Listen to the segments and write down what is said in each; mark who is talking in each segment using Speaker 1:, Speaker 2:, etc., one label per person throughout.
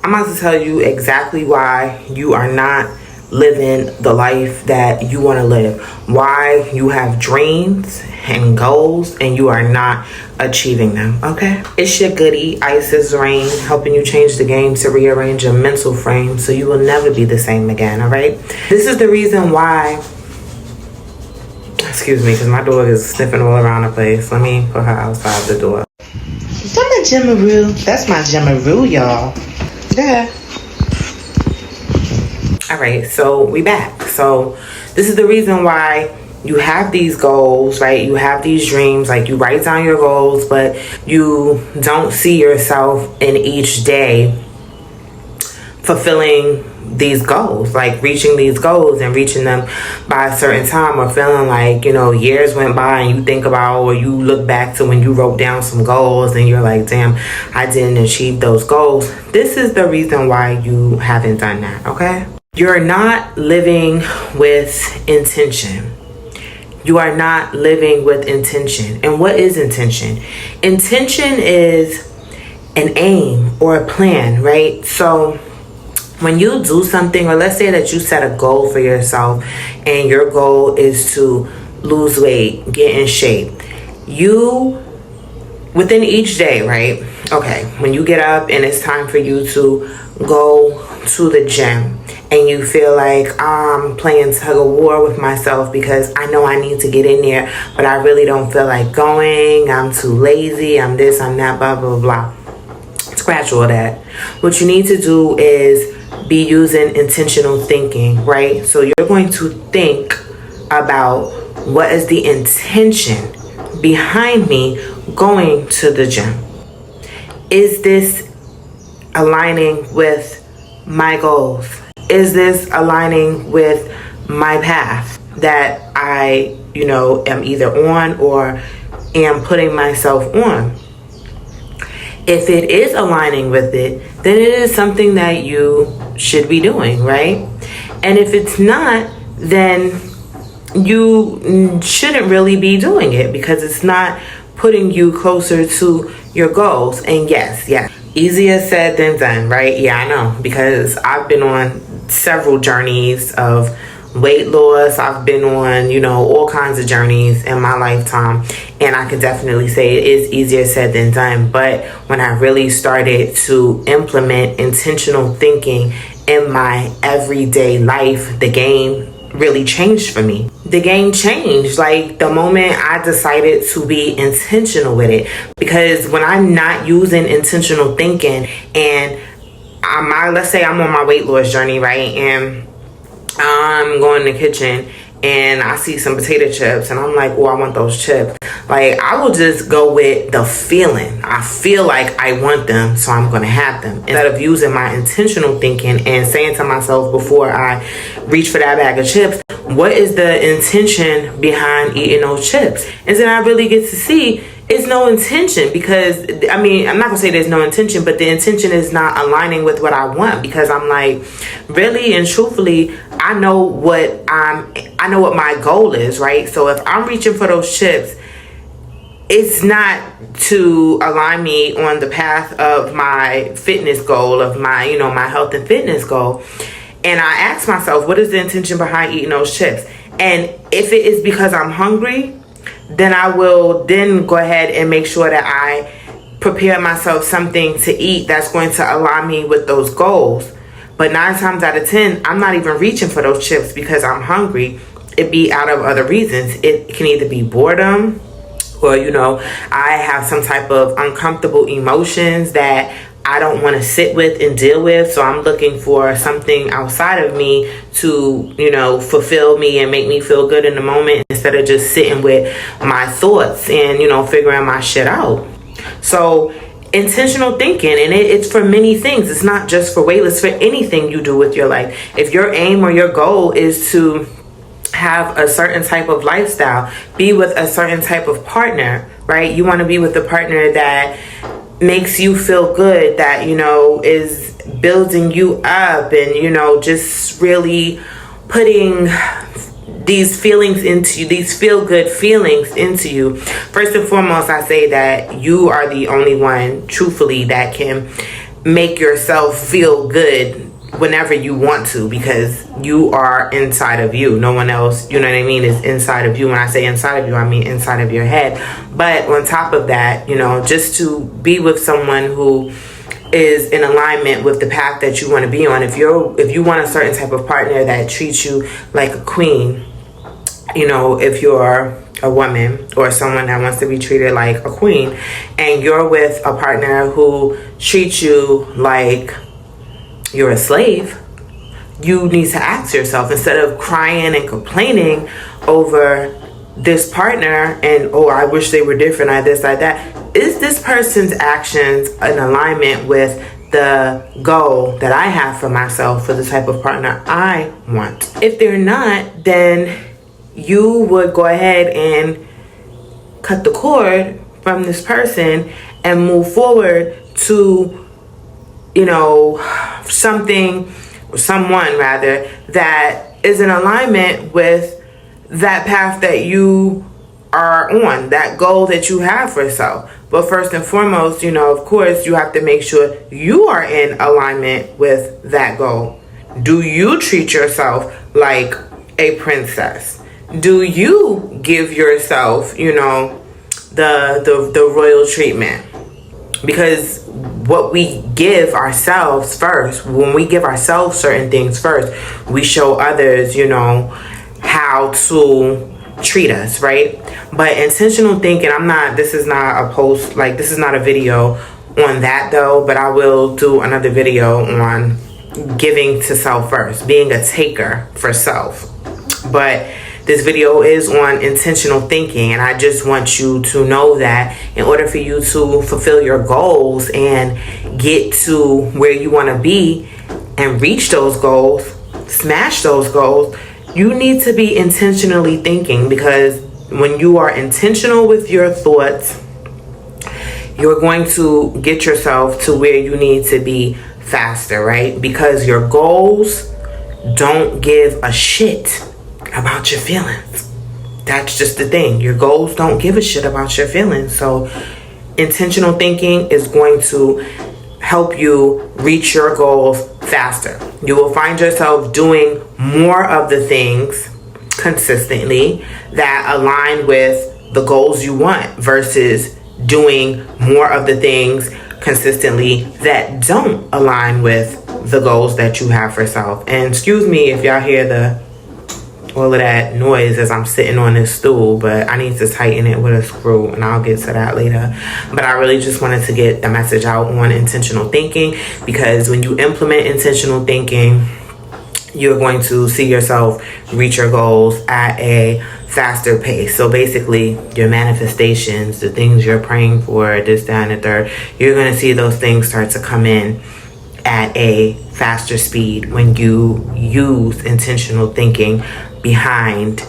Speaker 1: I'm about to tell you exactly why you are not living the life that you want to live. Why you have dreams and goals and you are not achieving them, okay? It's your goodie, Isis Rain, helping you change the game to rearrange your mental frame so you will never be the same again, all right? This is the reason why, excuse me, because my dog is sniffing all around the place. Let me put her outside the door. Is that my Gemmaroo? That's my Gemmaroo, y'all. Yeah. All right, so we back. So this is the reason why you have these goals, right? You have these dreams, like you write down your goals, but you don't see yourself in each day fulfilling these goals, like reaching these goals and reaching them by a certain time, or feeling like, you know, years went by and you think about, or you look back to when you wrote down some goals and you're like, damn, I didn't achieve those goals. This is the reason why you haven't done that, okay? You're not living with intention. You are not living with intention. And what is intention? Intention is an aim or a plan, right? So when you do something, or let's say that you set a goal for yourself and your goal is to lose weight, get in shape, you, within each day, right? Okay, when you get up and it's time for you to go to the gym and you feel like I'm playing tug of war with myself because I know I need to get in there, but I really don't feel like going, I'm too lazy, I'm this, I'm that, blah, blah, blah. Scratch all that. What you need to do is be using intentional thinking, right? So you're going to think about, what is the intention behind me going to the gym? Is this aligning with my goals? Is this aligning with my path that I, am either on or am putting myself on? If it is aligning with it, then it is something that you should be doing, right? And if it's not, then you shouldn't really be doing it because it's not putting you closer to your goals. And yes, easier said than done, right? Yeah, I know, because I've been on several journeys of weight loss. I've been on, all kinds of journeys in my lifetime, and I can definitely say it is easier said than done. But when I really started to implement intentional thinking in my everyday life, the game really changed for me. The game changed like the moment I decided to be intentional with it. Because when I'm not using intentional thinking and let's say I'm on my weight loss journey, right? And I'm going in the kitchen and I see some potato chips and I'm like, oh, I want those chips. Like, I will just go with the feeling. I feel like I want them, so I'm going to have them. Instead of using my intentional thinking and saying to myself before I reach for that bag of chips, what is the intention behind eating those chips? And then I really get to see it's no intention, because I'm not gonna say there's no intention, but the intention is not aligning with what I want, because I'm like, really and truthfully, I know what my goal is, right? So if I'm reaching for those chips, it's not to align me on the path of my fitness goal, of my, my health and fitness goal. And I ask myself, what is the intention behind eating those chips? And if it is because I'm hungry, then I will then go ahead and make sure that I prepare myself something to eat that's going to align me with those goals. But 9 times out of 10, I'm not even reaching for those chips because I'm hungry. It be out of other reasons. It can either be boredom, or, I have some type of uncomfortable emotions that I don't want to sit with and deal with. So I'm looking for something outside of me to, fulfill me and make me feel good in the moment, instead of just sitting with my thoughts and, figuring my shit out. So intentional thinking, and it's for many things. It's not just for weight loss, for anything you do with your life. If your aim or your goal is to have a certain type of lifestyle, be with a certain type of partner, right? You want to be with a partner that makes you feel good, that, is building you up and, just really putting these feelings into you, these feel good feelings into you. First and foremost, I say that you are the only one, truthfully, that can make yourself feel good whenever you want to, because you are inside of you. No one else, you know what I mean, is inside of you. When I say inside of you, I mean inside of your head. But on top of that, you know, just to be with someone who is in alignment with the path that you want to be on. If you want a certain type of partner that treats you like a queen, you know, if you're a woman or someone that wants to be treated like a queen, and you're with a partner who treats you like you're a slave, you need to ask yourself, instead of crying and complaining over this partner and, oh, I wish they were different, I this, I that, is this person's actions in alignment with the goal that I have for myself, for the type of partner I want? If they're not, then you would go ahead and cut the cord from this person and move forward to, you know, someone rather, that is in alignment with that path that you are on, that goal that you have for yourself. But first and foremost, you know, of course, you have to make sure you are in alignment with that goal. Do you treat yourself like a princess? Do you give yourself, you know, the royal treatment? Because what we give ourselves first, when we give ourselves certain things first, we show others, you know, how to treat us, right? But intentional thinking, this is not a post, like this is not a video on that though, but I will do another video on giving to self first, being a taker for self. But this video is on intentional thinking, and I just want you to know that in order for you to fulfill your goals and get to where you want to be and reach those goals, smash those goals, you need to be intentionally thinking. Because when you are intentional with your thoughts, you're going to get yourself to where you need to be faster, right? Because your goals don't give a shit about your feelings. That's just the thing. Your goals don't give a shit about your feelings. So intentional thinking is going to help you reach your goals faster. You will find yourself doing more of the things consistently that align with the goals you want, versus doing more of the things consistently that don't align with the goals that you have for self. And excuse me if y'all hear all of that noise as I'm sitting on this stool, but I need to tighten it with a screw, and I'll get to that later. But I really just wanted to get the message out on intentional thinking, because when you implement intentional thinking, you're going to see yourself reach your goals at a faster pace. So basically, your manifestations, the things you're praying for, this, that, and the third, you're going to see those things start to come in at a faster speed when you use intentional thinking behind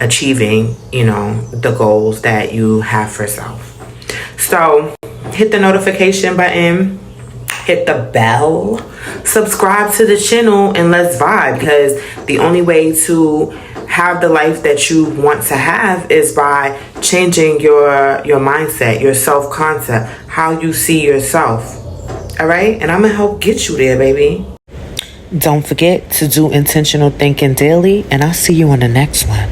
Speaker 1: achieving, you know, the goals that you have for self. So hit the notification button, hit the bell, subscribe to the channel, and let's vibe. Because the only way to have the life that you want to have is by changing your mindset, your self-concept, how you see yourself. All right? And I'm gonna help get you there, baby. Don't forget to do intentional thinking daily, and I'll see you on the next one.